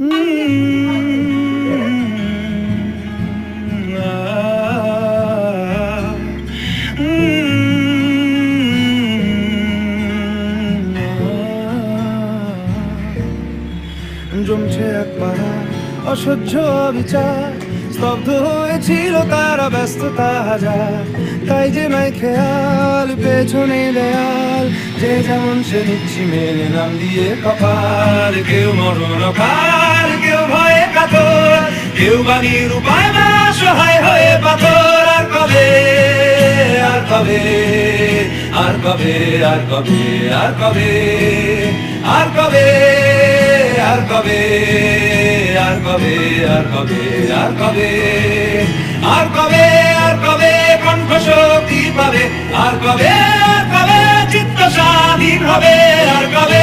জমছে একবার অসহ্য বিচার, স্তব্ধ হয়েছিল তারা ব্যস্ততা হাজার। তাই যে নাই খেয়াল পেছনে দেয়াল, যে যেমন সে নিচ্ছি মেনে নাম দিয়ে কপাল। কেউ মরণ কাল, কেউ ভয়ে কাতর, কেউ বাণীর উপায় না সহায় হয়ে পাথর। আর কবে, আর কবে, আর কবে, আর কবে, আর কবে, আর কবে, আর কবে, আর কবে, আর কবে, আর কবে, আর কবে, আর কবে কণ্ঠ শক্তি পাবে, আর কবে, আর কবে চিত্ত স্বাধীন হবে, আর কবে।